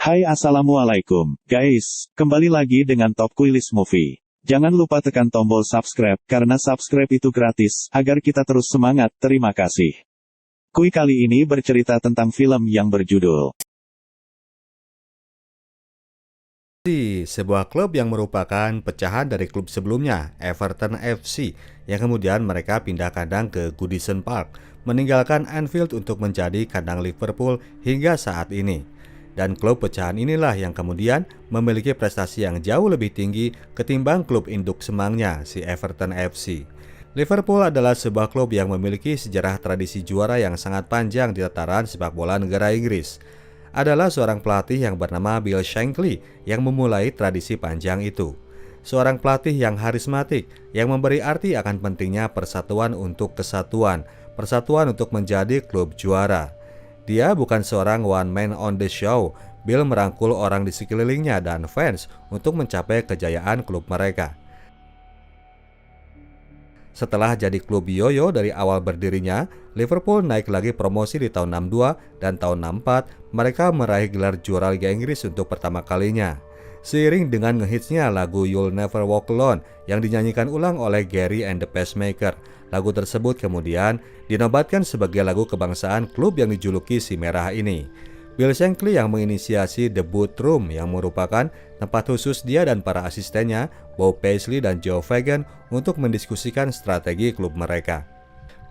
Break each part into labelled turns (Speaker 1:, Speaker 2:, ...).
Speaker 1: Hai assalamualaikum, guys, kembali lagi dengan Top Quiz Movie. Jangan lupa tekan tombol subscribe, karena subscribe itu gratis, agar kita terus semangat, terima kasih. Kui kali ini bercerita tentang film yang berjudul
Speaker 2: sebuah klub yang merupakan pecahan dari klub sebelumnya, Everton FC, yang kemudian mereka pindah kandang ke Goodison Park, meninggalkan Anfield untuk menjadi kandang Liverpool hingga saat ini. Dan klub pecahan inilah yang kemudian memiliki prestasi yang jauh lebih tinggi ketimbang klub induk semangnya, si Everton FC. Liverpool adalah sebuah klub yang memiliki sejarah tradisi juara yang sangat panjang di tataran sepak bola negara Inggris. Adalah seorang pelatih yang bernama Bill Shankly yang memulai tradisi panjang itu. Seorang pelatih yang harismatik, yang memberi arti akan pentingnya persatuan untuk kesatuan, persatuan untuk menjadi klub juara. Dia bukan seorang one man on the show. Bill merangkul orang di sekelilingnya dan fans untuk mencapai kejayaan klub mereka. Setelah jadi klub yoyo dari awal berdirinya, Liverpool naik lagi promosi di tahun 62 dan tahun 64 mereka meraih gelar juara Liga Inggris untuk pertama kalinya. Seiring dengan ngehitsnya lagu You'll Never Walk Alone yang dinyanyikan ulang oleh Gary and the Pacemaker, lagu tersebut kemudian dinobatkan sebagai lagu kebangsaan klub yang dijuluki si merah ini. Bill Shankly yang menginisiasi The Boot Room yang merupakan tempat khusus dia dan para asistennya, Bob Paisley dan Joe Fagan, untuk mendiskusikan strategi klub mereka.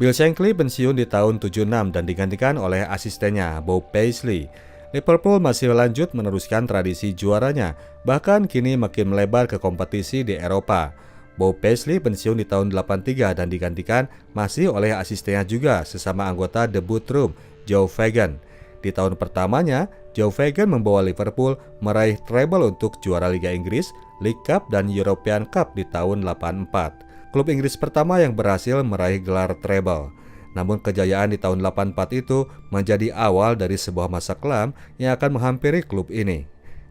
Speaker 2: Bill Shankly pensiun di tahun 76 dan digantikan oleh asistennya, Bob Paisley. Liverpool masih lanjut meneruskan tradisi juaranya, bahkan kini makin melebar ke kompetisi di Eropa. Bob Paisley pensiun di tahun 83 dan digantikan masih oleh asistennya juga, sesama anggota The Boot Room, Joe Fagan. Di tahun pertamanya, Joe Fagan membawa Liverpool meraih treble untuk juara Liga Inggris, League Cup, dan European Cup di tahun 84. Klub Inggris pertama yang berhasil meraih gelar treble. Namun kejayaan di tahun 84 itu menjadi awal dari sebuah masa kelam yang akan menghampiri klub ini.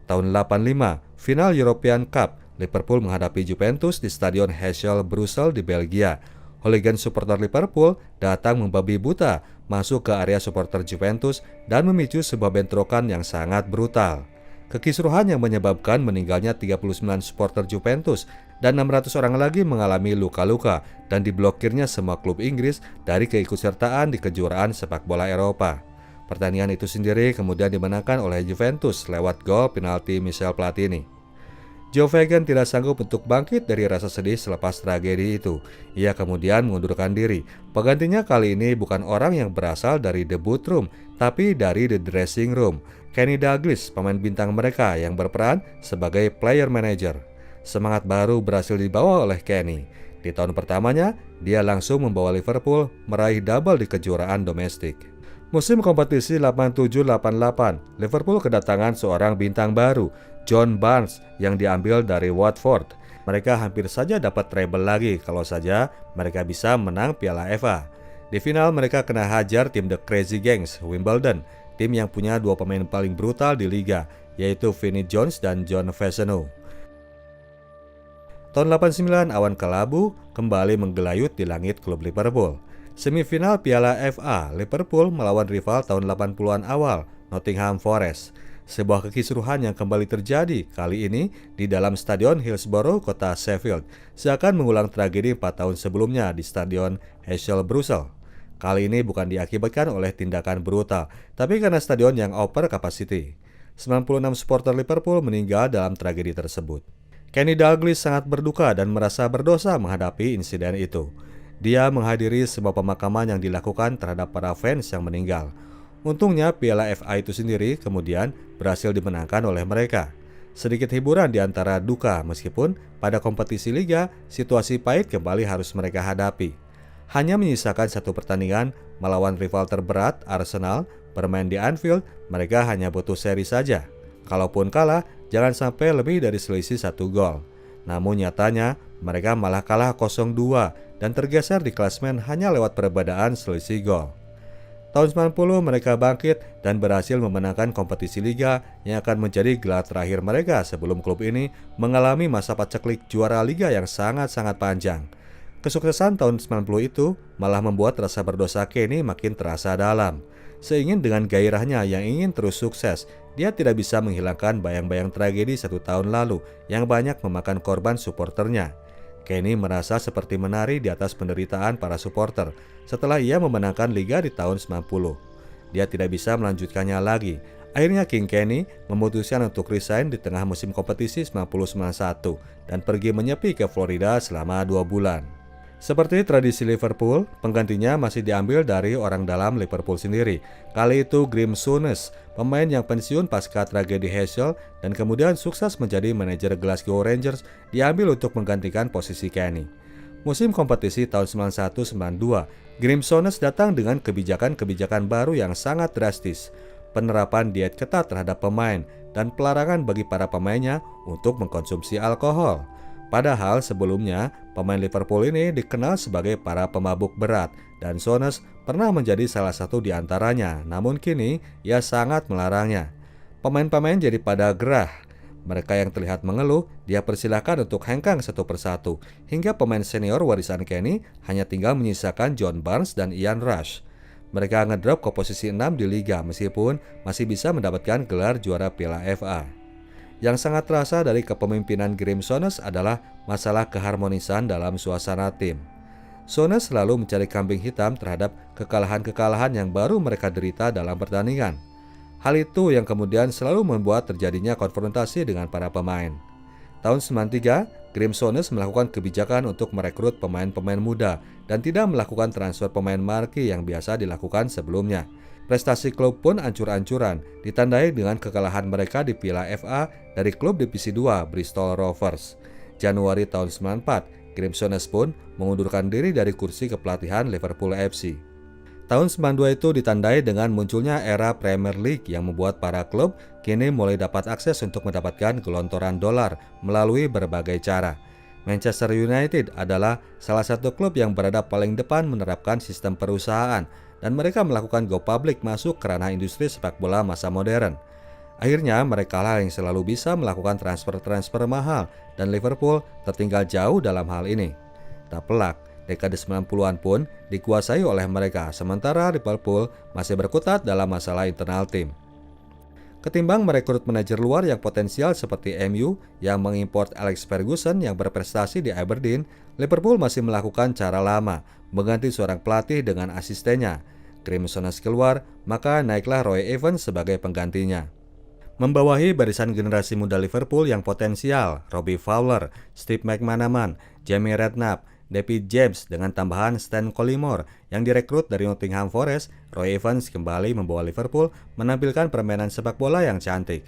Speaker 2: Tahun 85, final European Cup, Liverpool menghadapi Juventus di Stadion Heysel, Brussels di Belgia. Hooligan supporter Liverpool datang membabi buta masuk ke area supporter Juventus dan memicu sebuah bentrokan yang sangat brutal. Kekisruhan yang menyebabkan meninggalnya 39 supporter Juventus dan 600 orang lagi mengalami luka-luka dan diblokirnya semua klub Inggris dari keikutsertaan di kejuaraan sepak bola Eropa. Pertandingan itu sendiri kemudian dimenangkan oleh Juventus lewat gol penalti Michel Platini. Joe Fagan tidak sanggup untuk bangkit dari rasa sedih selepas tragedi itu. Ia kemudian mengundurkan diri. Penggantinya kali ini bukan orang yang berasal dari The Boot Room, tapi dari The Dressing Room. Kenny Dalglish, pemain bintang mereka yang berperan sebagai player manager. Semangat baru berhasil dibawa oleh Kenny. Di tahun pertamanya, dia langsung membawa Liverpool meraih double di kejuaraan domestik. Musim kompetisi 87-88, Liverpool kedatangan seorang bintang baru, John Barnes, yang diambil dari Watford. Mereka hampir saja dapat treble lagi kalau saja mereka bisa menang Piala FA. Di final mereka kena hajar tim The Crazy Gangs, Wimbledon, tim yang punya dua pemain paling brutal di liga, yaitu Vinnie Jones dan John Fasano. Tahun 89, awan kelabu kembali menggelayut di langit klub Liverpool. Semifinal Piala FA, Liverpool melawan rival tahun 80-an awal, Nottingham Forest. Sebuah kekisruhan yang kembali terjadi kali ini di dalam Stadion Hillsborough, kota Sheffield, seakan mengulang tragedi 4 tahun sebelumnya di Stadion Heysel, Brussels. Kali ini bukan diakibatkan oleh tindakan brutal, tapi karena stadion yang over capacity. 96 supporter Liverpool meninggal dalam tragedi tersebut. Kenny Dalglish sangat berduka dan merasa berdosa menghadapi insiden itu. Dia menghadiri sebuah pemakaman yang dilakukan terhadap para fans yang meninggal. Untungnya Piala FA itu sendiri kemudian berhasil dimenangkan oleh mereka. Sedikit hiburan di antara duka meskipun pada kompetisi liga situasi pahit kembali harus mereka hadapi. Hanya menyisakan satu pertandingan melawan rival terberat Arsenal, bermain di Anfield, mereka hanya butuh seri saja. Kalaupun kalah, jangan sampai lebih dari selisih 1 gol. Namun nyatanya mereka malah kalah 0-2 dan tergeser di klasemen hanya lewat perbedaan selisih gol. Tahun 90 mereka bangkit dan berhasil memenangkan kompetisi liga yang akan menjadi gelar terakhir mereka sebelum klub ini mengalami masa paceklik juara liga yang sangat-sangat panjang. Kesuksesan tahun 90 itu malah membuat rasa berdosa Kenny makin terasa dalam. Seingin dengan gairahnya yang ingin terus sukses, dia tidak bisa menghilangkan bayang-bayang tragedi 1 tahun lalu yang banyak memakan korban supporternya. Kenny merasa seperti menari di atas penderitaan para supporter setelah ia memenangkan liga di tahun 90. Dia tidak bisa melanjutkannya lagi. Akhirnya King Kenny memutuskan untuk resign di tengah musim kompetisi 90-91 dan pergi menyepi ke Florida selama 2 bulan. Seperti tradisi Liverpool, penggantinya masih diambil dari orang dalam Liverpool sendiri. Kali itu Graeme Souness, pemain yang pensiun pasca tragedi Heysel dan kemudian sukses menjadi manajer Glasgow Rangers, diambil untuk menggantikan posisi Kenny. Musim kompetisi tahun 91-92, Graeme Souness datang dengan kebijakan-kebijakan baru yang sangat drastis. Penerapan diet ketat terhadap pemain dan pelarangan bagi para pemainnya untuk mengkonsumsi alkohol. Padahal sebelumnya, pemain Liverpool ini dikenal sebagai para pemabuk berat dan Souness pernah menjadi salah satu di antaranya, namun kini ia sangat melarangnya. Pemain-pemain jadi pada gerah. Mereka yang terlihat mengeluh, dia persilahkan untuk hengkang satu persatu, hingga pemain senior warisan Kenny hanya tinggal menyisakan John Barnes dan Ian Rush. Mereka ngedrop ke posisi 6 di liga meskipun masih bisa mendapatkan gelar juara Piala FA. Yang sangat terasa dari kepemimpinan Graeme Souness adalah masalah keharmonisan dalam suasana tim. Souness selalu mencari kambing hitam terhadap kekalahan-kekalahan yang baru mereka derita dalam pertandingan. Hal itu yang kemudian selalu membuat terjadinya konfrontasi dengan para pemain. Tahun 93, Graeme Souness melakukan kebijakan untuk merekrut pemain-pemain muda dan tidak melakukan transfer pemain marquee yang biasa dilakukan sebelumnya. Prestasi klub pun ancur-ancuran, ditandai dengan kekalahan mereka di Piala FA dari klub Divisi 2 Bristol Rovers. Januari tahun 94, Graeme Souness pun mengundurkan diri dari kursi kepelatihan Liverpool FC. Tahun 92 itu ditandai dengan munculnya era Premier League yang membuat para klub kini mulai dapat akses untuk mendapatkan gelontoran dolar melalui berbagai cara. Manchester United adalah salah satu klub yang berada paling depan menerapkan sistem perusahaan dan mereka melakukan go public masuk ke ranah industri sepak bola masa modern. Akhirnya mereka lah yang selalu bisa melakukan transfer-transfer mahal dan Liverpool tertinggal jauh dalam hal ini. Tak pelak, dekade 90-an pun dikuasai oleh mereka, sementara Liverpool masih berkutat dalam masalah internal tim. Ketimbang merekrut manajer luar yang potensial seperti MU yang mengimport Alex Ferguson yang berprestasi di Aberdeen, Liverpool masih melakukan cara lama, mengganti seorang pelatih dengan asistennya. Graeme Souness keluar, maka naiklah Roy Evans sebagai penggantinya. Membawahi barisan generasi muda Liverpool yang potensial, Robbie Fowler, Steve McManaman, Jamie Redknapp, David James dengan tambahan Stan Collymore yang direkrut dari Nottingham Forest, Roy Evans kembali membawa Liverpool menampilkan permainan sepak bola yang cantik.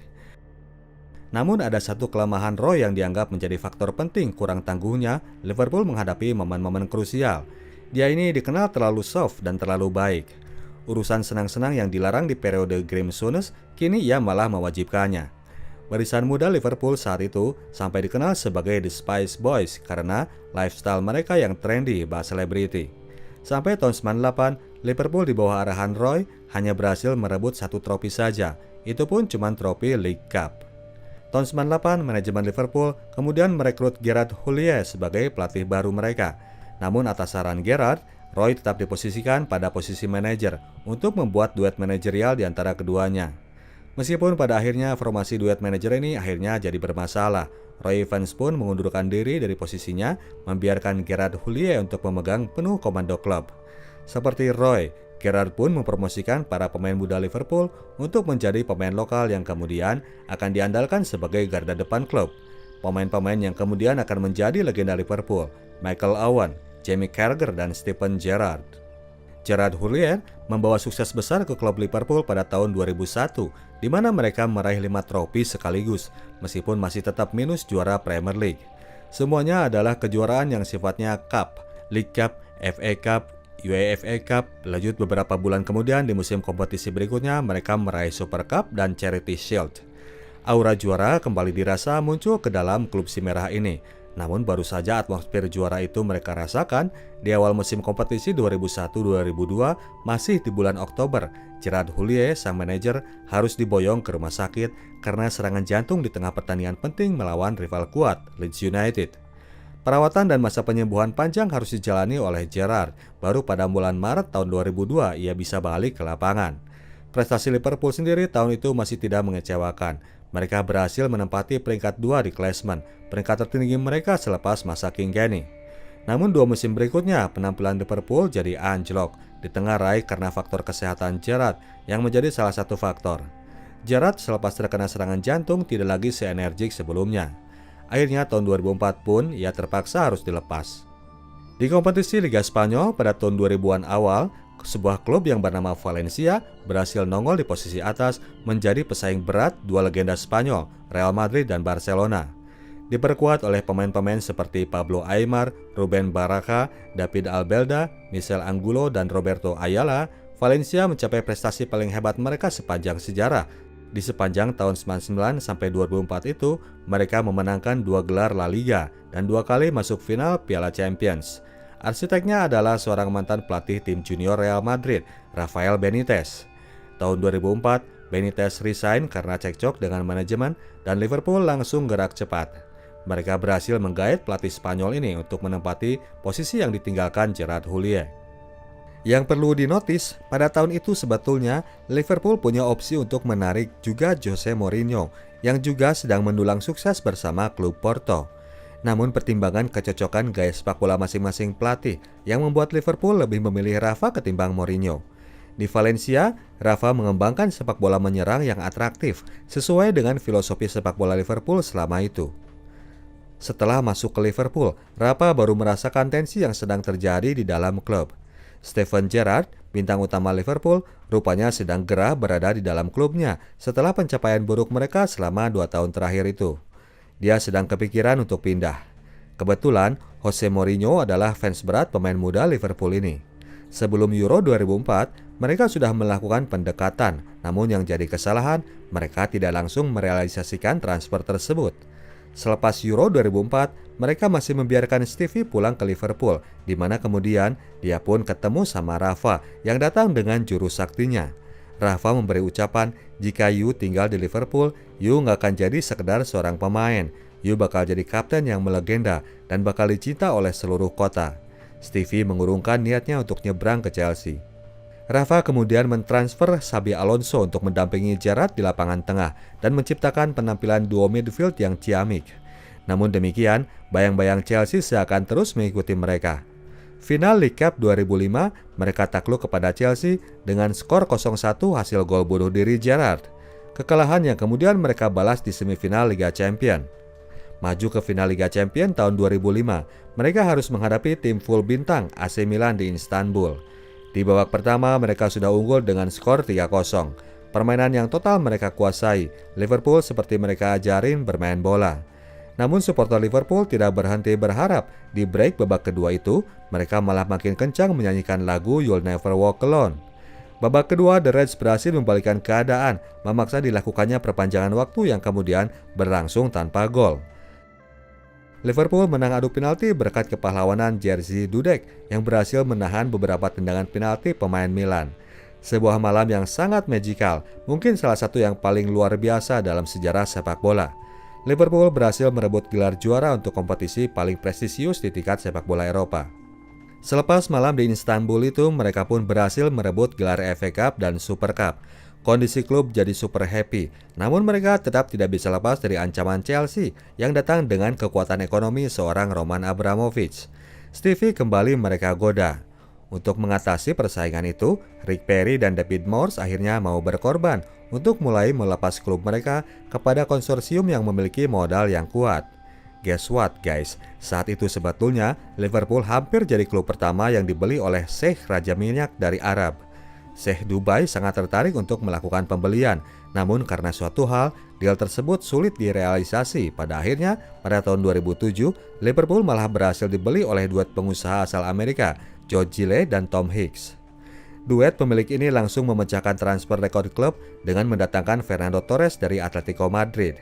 Speaker 2: Namun ada satu kelemahan Roy yang dianggap menjadi faktor penting kurang tangguhnya Liverpool menghadapi momen-momen krusial. Dia ini dikenal terlalu soft dan terlalu baik. Urusan senang-senang yang dilarang di periode Graeme Souness, kini ia malah mewajibkannya. Barisan muda Liverpool saat itu sampai dikenal sebagai The Spice Boys karena lifestyle mereka yang trendy bahas selebriti. Sampai tahun 98, Liverpool di bawah arahan Roy hanya berhasil merebut 1 trofi saja, itu pun cuma trofi League Cup. Tahun 98, manajemen Liverpool kemudian merekrut Gerard Houllier sebagai pelatih baru mereka. Namun atas saran Gerard, Roy tetap diposisikan pada posisi manajer untuk membuat duet manajerial di antara keduanya. Meskipun pada akhirnya formasi duet manajer ini akhirnya jadi bermasalah, Roy Evans pun mengundurkan diri dari posisinya, membiarkan Gerard Houllier untuk memegang penuh komando klub. Seperti Roy, Gerard pun mempromosikan para pemain muda Liverpool untuk menjadi pemain lokal yang kemudian akan diandalkan sebagai garda depan klub. Pemain-pemain yang kemudian akan menjadi legenda Liverpool, Michael Owen, Jamie Carragher, dan Steven Gerrard. Gerard Houllier membawa sukses besar ke klub Liverpool pada tahun 2001, di mana mereka meraih 5 trofi sekaligus, meskipun masih tetap minus juara Premier League. Semuanya adalah kejuaraan yang sifatnya Cup, League Cup, FA Cup, UEFA Cup. Lanjut beberapa bulan kemudian di musim kompetisi berikutnya mereka meraih Super Cup dan Charity Shield. Aura juara kembali dirasa muncul ke dalam klub si merah ini. Namun baru saja atmosfer juara itu mereka rasakan di awal musim kompetisi 2001-2002, masih di bulan Oktober. Gerard Houllier, sang manajer, harus diboyong ke rumah sakit karena serangan jantung di tengah pertandingan penting melawan rival kuat, Leeds United. Perawatan dan masa penyembuhan panjang harus dijalani oleh Gerrard. Baru pada bulan Maret tahun 2002 ia bisa balik ke lapangan. Prestasi Liverpool sendiri tahun itu masih tidak mengecewakan. Mereka berhasil menempati peringkat 2 di klasemen, peringkat tertinggi mereka selepas masa King Kenny. Namun 2 musim berikutnya, penampilan Liverpool jadi anjlok, di tengah raih karena faktor kesehatan Gerrard yang menjadi salah satu faktor. Gerrard selepas terkena serangan jantung tidak lagi seenergik sebelumnya. Akhirnya tahun 2004 pun ia terpaksa harus dilepas. Di kompetisi Liga Spanyol pada tahun 2000-an awal, sebuah klub yang bernama Valencia berhasil nongol di posisi atas menjadi pesaing berat dua legenda Spanyol, Real Madrid dan Barcelona. Diperkuat oleh pemain-pemain seperti Pablo Aimar, Ruben Baraja, David Albelda, Michel Angulo, dan Roberto Ayala, Valencia mencapai prestasi paling hebat mereka sepanjang sejarah. Di sepanjang tahun 99 sampai 2004 itu, mereka memenangkan 2 gelar La Liga dan 2 kali masuk final Piala Champions. Arsiteknya adalah seorang mantan pelatih tim junior Real Madrid, Rafael Benitez. Tahun 2004, Benitez resign karena cekcok dengan manajemen dan Liverpool langsung gerak cepat. Mereka berhasil menggait pelatih Spanyol ini untuk menempati posisi yang ditinggalkan Gerard Houllier. Yang perlu dinotis, pada tahun itu sebetulnya Liverpool punya opsi untuk menarik juga Jose Mourinho yang juga sedang mendulang sukses bersama klub Porto. Namun pertimbangan kecocokan gaya sepak bola masing-masing pelatih yang membuat Liverpool lebih memilih Rafa ketimbang Mourinho. Di Valencia, Rafa mengembangkan sepak bola menyerang yang atraktif sesuai dengan filosofi sepak bola Liverpool selama itu. Setelah masuk ke Liverpool, Rafa baru merasakan tensi yang sedang terjadi di dalam klub. Steven Gerrard, bintang utama Liverpool, rupanya sedang gerah berada di dalam klubnya setelah pencapaian buruk mereka selama 2 tahun terakhir itu. Dia sedang kepikiran untuk pindah. Kebetulan, Jose Mourinho adalah fans berat pemain muda Liverpool ini. Sebelum Euro 2004, mereka sudah melakukan pendekatan, namun yang jadi kesalahan, mereka tidak langsung merealisasikan transfer tersebut. Selepas Euro 2004, mereka masih membiarkan Stevie pulang ke Liverpool, di mana kemudian dia pun ketemu sama Rafa yang datang dengan jurus saktinya. Rafa memberi ucapan, jika you tinggal di Liverpool, you nggak akan jadi sekedar seorang pemain. You bakal jadi kapten yang melegenda dan bakal dicinta oleh seluruh kota. Stevie mengurungkan niatnya untuk nyebrang ke Chelsea. Rafa kemudian mentransfer Xabi Alonso untuk mendampingi Gerrard di lapangan tengah dan menciptakan penampilan duo midfield yang ciamik. Namun demikian, bayang-bayang Chelsea seakan terus mengikuti mereka. Final League Cup 2005, mereka takluk kepada Chelsea dengan skor 0-1 hasil gol bunuh diri Gerrard. Kekalahan yang kemudian mereka balas di semifinal Liga Champions. Maju ke final Liga Champions tahun 2005, mereka harus menghadapi tim full bintang AC Milan di Istanbul. Di babak pertama mereka sudah unggul dengan skor 3-0. Permainan yang total mereka kuasai. Liverpool seperti mereka ajarin bermain bola. Namun supporter Liverpool tidak berhenti berharap. Di break babak kedua itu, mereka malah makin kencang menyanyikan lagu You'll Never Walk Alone. Babak kedua, The Reds berhasil membalikkan keadaan, memaksa dilakukannya perpanjangan waktu yang kemudian berlangsung tanpa gol. Liverpool menang adu penalti berkat kepahlawanan Jerzy Dudek yang berhasil menahan beberapa tendangan penalti pemain Milan. Sebuah malam yang sangat magical, mungkin salah satu yang paling luar biasa dalam sejarah sepak bola. Liverpool berhasil merebut gelar juara untuk kompetisi paling prestisius di tingkat sepak bola Eropa. Selepas malam di Istanbul itu, mereka pun berhasil merebut gelar FA Cup dan Super Cup. Kondisi klub jadi super happy, namun mereka tetap tidak bisa lepas dari ancaman Chelsea yang datang dengan kekuatan ekonomi seorang Roman Abramovich. Stevie kembali mereka goda. Untuk mengatasi persaingan itu, Rick Perry dan David Moyes akhirnya mau berkorban untuk mulai melepas klub mereka kepada konsorsium yang memiliki modal yang kuat. Guess what guys, saat itu sebetulnya Liverpool hampir jadi klub pertama yang dibeli oleh Sheikh Raja Minyak dari Arab. Sheikh Dubai sangat tertarik untuk melakukan pembelian, namun karena suatu hal, deal tersebut sulit direalisasi. Pada akhirnya, pada tahun 2007, Liverpool malah berhasil dibeli oleh duet pengusaha asal Amerika, George Gillett dan Tom Hicks. Duet pemilik ini langsung memecahkan transfer rekor klub dengan mendatangkan Fernando Torres dari Atletico Madrid.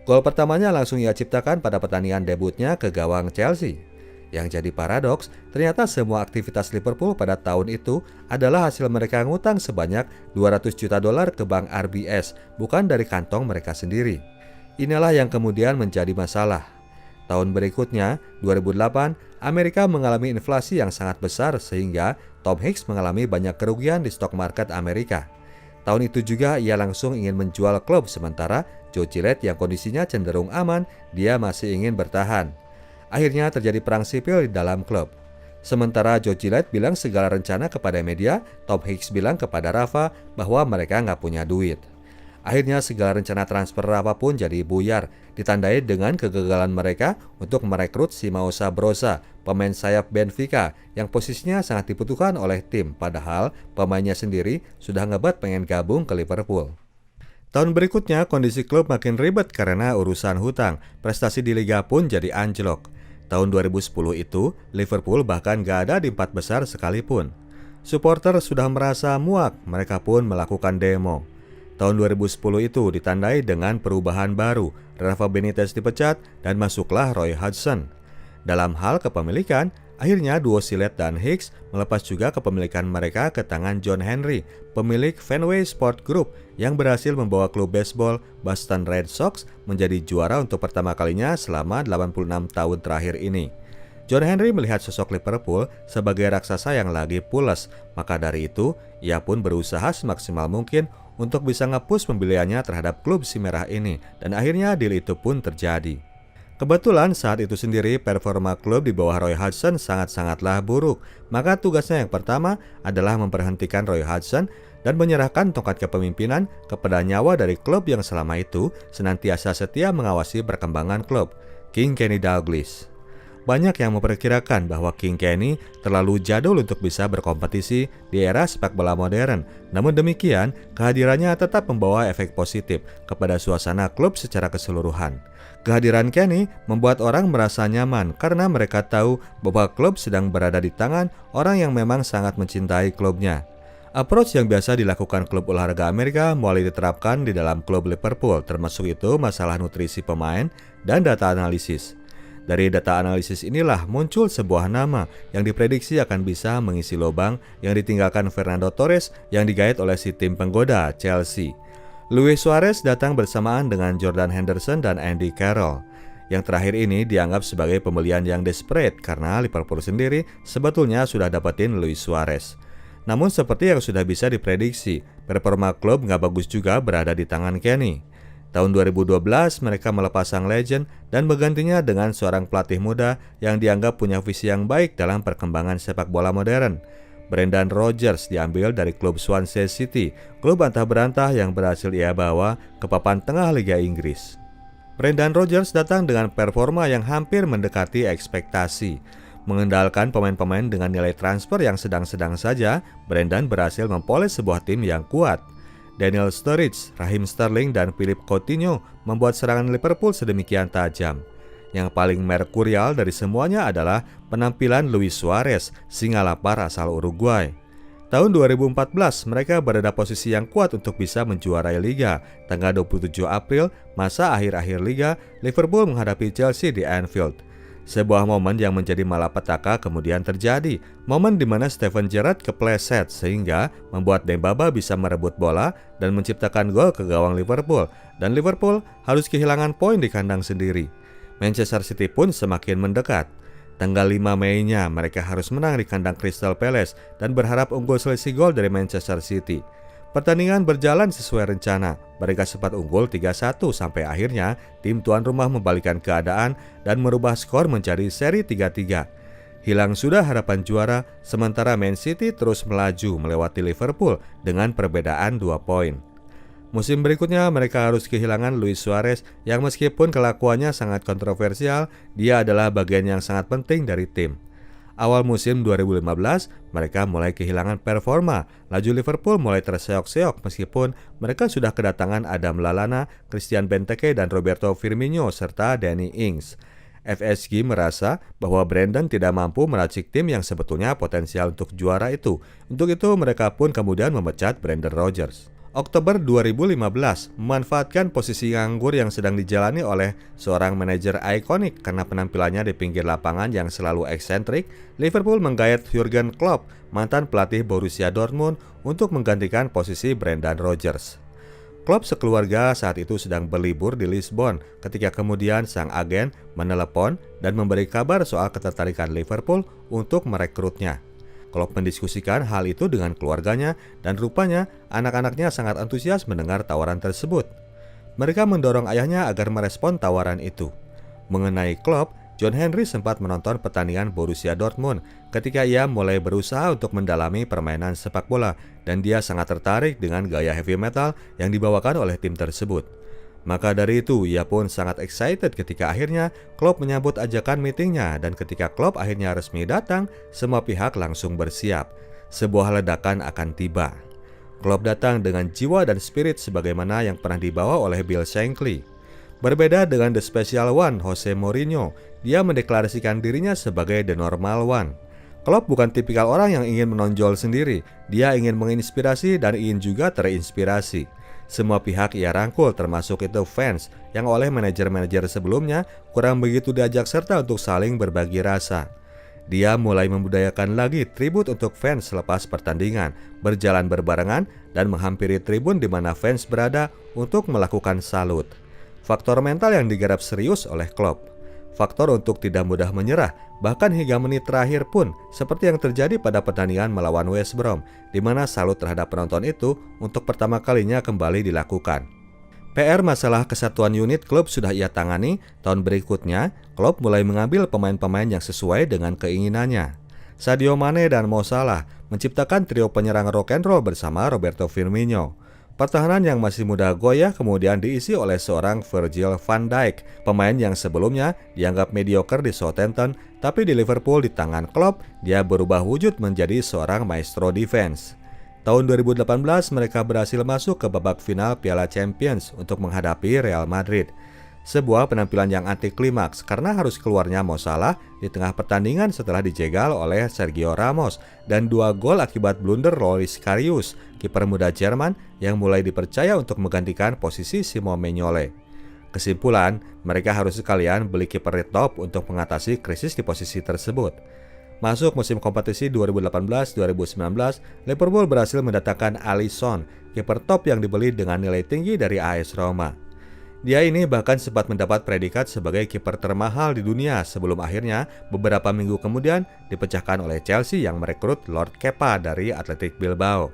Speaker 2: Gol pertamanya langsung ia ciptakan pada pertandingan debutnya ke gawang Chelsea. Yang jadi paradoks, ternyata semua aktivitas Liverpool pada tahun itu adalah hasil mereka ngutang sebanyak $200 juta ke bank RBS, bukan dari kantong mereka sendiri. Inilah yang kemudian menjadi masalah. Tahun berikutnya, 2008, Amerika mengalami inflasi yang sangat besar sehingga Tom Hicks mengalami banyak kerugian di stok market Amerika. Tahun itu juga ia langsung ingin menjual klub, sementara Joe Gillette yang kondisinya cenderung aman, dia masih ingin bertahan. Akhirnya terjadi perang sipil di dalam klub. Sementara Joe Gillette bilang segala rencana kepada media, Tom Hicks bilang kepada Rafa bahwa mereka nggak punya duit. Akhirnya segala rencana transfer Rafa pun jadi buyar, ditandai dengan kegagalan mereka untuk merekrut Simão Sabrosa, pemain sayap Benfica yang posisinya sangat dibutuhkan oleh tim, padahal pemainnya sendiri sudah ngebet pengen gabung ke Liverpool. Tahun berikutnya kondisi klub makin ribet karena urusan hutang, prestasi di Liga pun jadi anjlok. Tahun 2010 itu, Liverpool bahkan gak ada di 4 besar sekalipun. Supporter sudah merasa muak, mereka pun melakukan demo. Tahun 2010 itu ditandai dengan perubahan baru, Rafa Benitez dipecat dan masuklah Roy Hodgson. Dalam hal kepemilikan, akhirnya duo Gillette dan Hicks melepas juga kepemilikan mereka ke tangan John Henry, pemilik Fenway Sport Group yang berhasil membawa klub baseball Boston Red Sox menjadi juara untuk pertama kalinya selama 86 tahun terakhir ini. John Henry melihat sosok Liverpool sebagai raksasa yang lagi pules, maka dari itu ia pun berusaha semaksimal mungkin untuk bisa nge-push pembeliannya terhadap klub si merah ini, dan akhirnya deal itu pun terjadi. Kebetulan saat itu sendiri performa klub di bawah Roy Hodgson sangat-sangatlah buruk, maka tugasnya yang pertama adalah memberhentikan Roy Hodgson dan menyerahkan tongkat kepemimpinan kepada nyawa dari klub yang selama itu senantiasa setia mengawasi perkembangan klub, King Kenny Dalglish. Banyak yang memperkirakan bahwa King Kenny terlalu jadul untuk bisa berkompetisi di era sepak bola modern. Namun demikian, kehadirannya tetap membawa efek positif kepada suasana klub secara keseluruhan. Kehadiran Kenny membuat orang merasa nyaman karena mereka tahu bahwa klub sedang berada di tangan orang yang memang sangat mencintai klubnya. Approach yang biasa dilakukan klub olahraga Amerika mulai diterapkan di dalam klub Liverpool, termasuk itu masalah nutrisi pemain dan data analisis. Dari data analisis inilah muncul sebuah nama yang diprediksi akan bisa mengisi lubang yang ditinggalkan Fernando Torres yang digait oleh si tim penggoda Chelsea. Luis Suarez datang bersamaan dengan Jordan Henderson dan Andy Carroll. Yang terakhir ini dianggap sebagai pembelian yang desperate karena Liverpool sendiri sebetulnya sudah dapetin Luis Suarez. Namun seperti yang sudah bisa diprediksi, performa klub nggak bagus juga berada di tangan Kenny. Tahun 2012 mereka melepas sang legend dan menggantinya dengan seorang pelatih muda yang dianggap punya visi yang baik dalam perkembangan sepak bola modern. Brendan Rodgers diambil dari klub Swansea City, klub antah berantah yang berhasil ia bawa ke papan tengah Liga Inggris. Brendan Rodgers datang dengan performa yang hampir mendekati ekspektasi. Mengendalikan pemain-pemain dengan nilai transfer yang sedang-sedang saja, Brendan berhasil mempoles sebuah tim yang kuat. Daniel Sturridge, Raheem Sterling, dan Philippe Coutinho membuat serangan Liverpool sedemikian tajam. Yang paling merkurial dari semuanya adalah penampilan Luis Suarez, singa lapar asal Uruguay. Tahun 2014, mereka berada posisi yang kuat untuk bisa menjuarai Liga. Tanggal 27 April, masa akhir-akhir Liga, Liverpool menghadapi Chelsea di Anfield. Sebuah momen yang menjadi malapetaka kemudian terjadi. Momen di mana Steven Gerrard kepleset sehingga membuat Dembaba bisa merebut bola dan menciptakan gol ke gawang Liverpool. Dan Liverpool harus kehilangan poin di kandang sendiri. Manchester City pun semakin mendekat. Tanggal 5 Mei-nya mereka harus menang di kandang Crystal Palace dan berharap unggul selisih gol dari Manchester City. Pertandingan berjalan sesuai rencana. Mereka sempat unggul 3-1 sampai akhirnya tim tuan rumah membalikkan keadaan dan merubah skor menjadi seri 3-3. Hilang sudah harapan juara, sementara Man City terus melaju melewati Liverpool dengan perbedaan 2 poin. Musim berikutnya mereka harus kehilangan Luis Suarez yang meskipun kelakuannya sangat kontroversial, dia adalah bagian yang sangat penting dari tim. Awal musim 2015, mereka mulai kehilangan performa. Laju Liverpool mulai terseok-seok meskipun mereka sudah kedatangan Adam Lallana, Christian Benteke, dan Roberto Firmino serta Danny Ings. FSG merasa bahwa Brendan tidak mampu meracik tim yang sebetulnya potensial untuk juara itu. Untuk itu mereka pun kemudian memecat Brendan Rodgers. Oktober 2015 memanfaatkan posisi nganggur yang sedang dijalani oleh seorang manajer ikonik karena penampilannya di pinggir lapangan yang selalu eksentrik. Liverpool menggait Jurgen Klopp, mantan pelatih Borussia Dortmund, untuk menggantikan posisi Brendan Rodgers. Klopp sekeluarga saat itu sedang berlibur di Lisbon ketika kemudian sang agen menelepon dan memberi kabar soal ketertarikan Liverpool untuk merekrutnya. Klopp mendiskusikan hal itu dengan keluarganya dan rupanya anak-anaknya sangat antusias mendengar tawaran tersebut. Mereka mendorong ayahnya agar merespon tawaran itu. Mengenai Klopp, John Henry sempat menonton pertandingan Borussia Dortmund ketika ia mulai berusaha untuk mendalami permainan sepak bola dan dia sangat tertarik dengan gaya heavy metal yang dibawakan oleh tim tersebut. Maka dari itu, ia pun sangat excited ketika akhirnya Klopp menyambut ajakan meetingnya dan ketika Klopp akhirnya resmi datang, semua pihak langsung bersiap. Sebuah ledakan akan tiba. Klopp datang dengan jiwa dan spirit sebagaimana yang pernah dibawa oleh Bill Shankly. Berbeda dengan The Special One, Jose Mourinho, dia mendeklarasikan dirinya sebagai The Normal One. Klopp bukan tipikal orang yang ingin menonjol sendiri, dia ingin menginspirasi dan ingin juga terinspirasi. Semua pihak ia rangkul termasuk itu fans yang oleh manajer-manajer sebelumnya kurang begitu diajak serta untuk saling berbagi rasa. Dia mulai membudayakan lagi tribut untuk fans selepas pertandingan, berjalan berbarengan dan menghampiri tribun di mana fans berada untuk melakukan salut. Faktor mental yang digarap serius oleh Klopp. Faktor untuk tidak mudah menyerah, bahkan hingga menit terakhir pun, seperti yang terjadi pada pertandingan melawan West Brom, di mana salut terhadap penonton itu untuk pertama kalinya kembali dilakukan. PR masalah kesatuan unit klub sudah ia tangani. Tahun berikutnya, Klopp mulai mengambil pemain-pemain yang sesuai dengan keinginannya. Sadio Mane dan Mo Salah menciptakan trio penyerang rock and roll bersama Roberto Firmino. Pertahanan yang masih muda goyah kemudian diisi oleh seorang Virgil van Dijk, pemain yang sebelumnya dianggap mediocre di Southampton, tapi di Liverpool di tangan Klopp, dia berubah wujud menjadi seorang maestro defense. Tahun 2018 mereka berhasil masuk ke babak final Piala Champions untuk menghadapi Real Madrid. Sebuah penampilan yang anti klimaks karena harus keluarnya Mo Salah di tengah pertandingan setelah dijegal oleh Sergio Ramos dan 2 gol akibat blunder Loris Karius, kiper muda Jerman yang mulai dipercaya untuk menggantikan posisi Simon Mignolet. Kesimpulan, mereka harus sekalian beli kiper top untuk mengatasi krisis di posisi tersebut. Masuk musim kompetisi 2018-2019, Liverpool berhasil mendatangkan Alisson, kiper top yang dibeli dengan nilai tinggi dari AS Roma. Dia ini bahkan sempat mendapat predikat sebagai kiper termahal di dunia sebelum akhirnya beberapa minggu kemudian dipecahkan oleh Chelsea yang merekrut Lord Kepa dari Athletic Bilbao.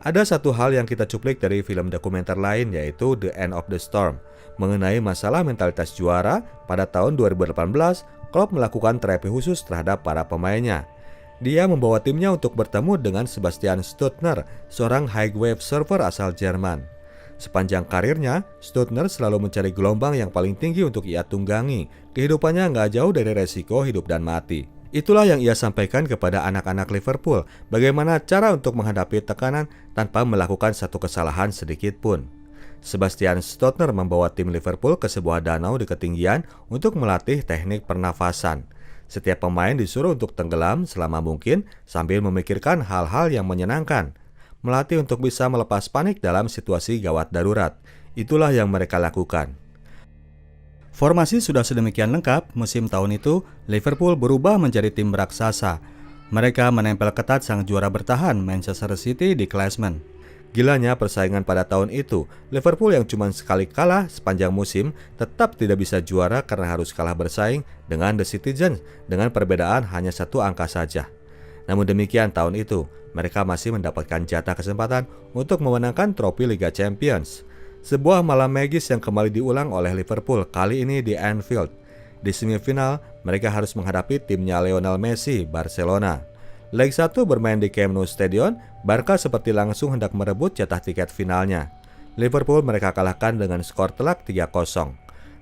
Speaker 2: Ada satu hal yang kita cuplik dari film dokumenter lain yaitu The End of the Storm. Mengenai masalah mentalitas juara, pada tahun 2018, Klopp melakukan terapi khusus terhadap para pemainnya. Dia membawa timnya untuk bertemu dengan Sebastian Stuttner, seorang high wave surfer asal Jerman. Sepanjang karirnya, Stuttner selalu mencari gelombang yang paling tinggi untuk ia tunggangi. Kehidupannya nggak jauh dari resiko hidup dan mati. Itulah yang ia sampaikan kepada anak-anak Liverpool, bagaimana cara untuk menghadapi tekanan tanpa melakukan satu kesalahan sedikit pun. Sebastian Stuttner membawa tim Liverpool ke sebuah danau di ketinggian untuk melatih teknik pernafasan. Setiap pemain disuruh untuk tenggelam selama mungkin sambil memikirkan hal-hal yang menyenangkan. Melatih untuk bisa melepas panik dalam situasi gawat darurat. Itulah yang mereka lakukan. Formasi sudah sedemikian lengkap, musim tahun itu Liverpool berubah menjadi tim raksasa. Mereka menempel ketat sang juara bertahan Manchester City di klasemen. Gilanya persaingan pada tahun itu, Liverpool yang cuma sekali kalah sepanjang musim tetap tidak bisa juara karena harus kalah bersaing dengan The Citizens dengan perbedaan hanya 1 angka saja. Namun demikian tahun itu, mereka masih mendapatkan jatah kesempatan untuk memenangkan trofi Liga Champions. Sebuah malam magis yang kembali diulang oleh Liverpool, kali ini di Anfield. Di semifinal, mereka harus menghadapi timnya Lionel Messi, Barcelona. Leg 1 bermain di Camp Nou Stadion, Barca seperti langsung hendak merebut jatah tiket finalnya. Liverpool mereka kalahkan dengan skor telak 3-0.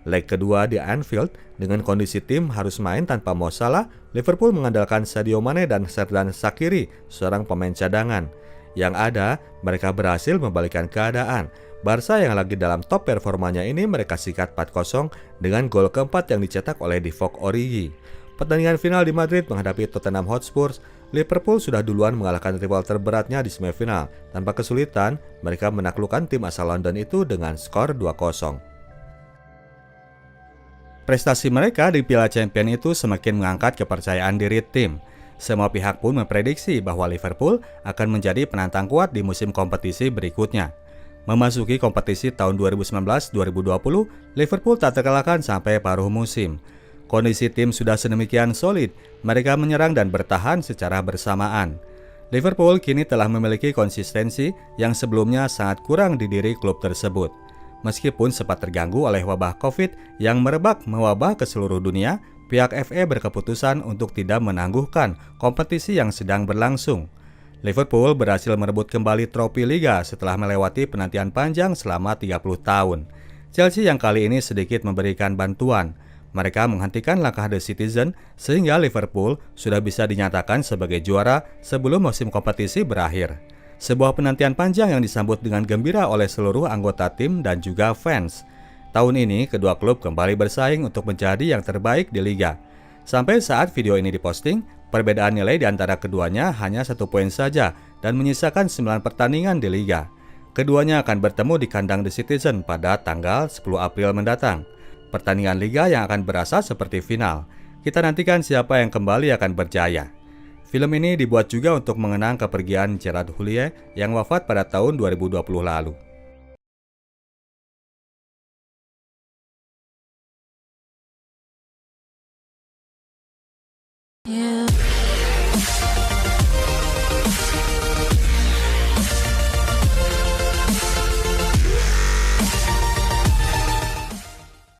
Speaker 2: Leg kedua di Anfield, dengan kondisi tim harus main tanpa Mo Salah, Liverpool mengandalkan Sadio Mane dan Xherdan Shaqiri, seorang pemain cadangan. Yang ada, mereka berhasil membalikkan keadaan. Barca yang lagi dalam top performanya ini mereka sikat 4-0 dengan gol keempat yang dicetak oleh Divock Origi. Pertandingan final di Madrid menghadapi Tottenham Hotspur, Liverpool sudah duluan mengalahkan rival terberatnya di semifinal. Tanpa kesulitan, mereka menaklukkan tim asal London itu dengan skor 2-0. Prestasi mereka di Piala Champions itu semakin mengangkat kepercayaan diri tim. Semua pihak pun memprediksi bahwa Liverpool akan menjadi penantang kuat di musim kompetisi berikutnya. Memasuki kompetisi tahun 2019-2020, Liverpool tak terkalahkan sampai paruh musim. Kondisi tim sudah sedemikian solid, mereka menyerang dan bertahan secara bersamaan. Liverpool kini telah memiliki konsistensi yang sebelumnya sangat kurang di diri klub tersebut. Meskipun sempat terganggu oleh wabah COVID yang merebak mewabah ke seluruh dunia, pihak FA berkeputusan untuk tidak menangguhkan kompetisi yang sedang berlangsung. Liverpool berhasil merebut kembali trofi Liga setelah melewati penantian panjang selama 30 tahun. Chelsea yang kali ini sedikit memberikan bantuan. Mereka menghentikan langkah The Citizen sehingga Liverpool sudah bisa dinyatakan sebagai juara sebelum musim kompetisi berakhir. Sebuah penantian panjang yang disambut dengan gembira oleh seluruh anggota tim dan juga fans. Tahun ini, kedua klub kembali bersaing untuk menjadi yang terbaik di Liga. Sampai saat video ini diposting, perbedaan nilai di antara keduanya hanya 1 poin saja dan menyisakan 9 pertandingan di Liga. Keduanya akan bertemu di kandang The Citizen pada tanggal 10 April mendatang. Pertandingan Liga yang akan berasa seperti final. Kita nantikan siapa yang kembali akan berjaya. Film ini dibuat juga untuk mengenang kepergian Gerard Houllier yang wafat pada tahun 2020 lalu.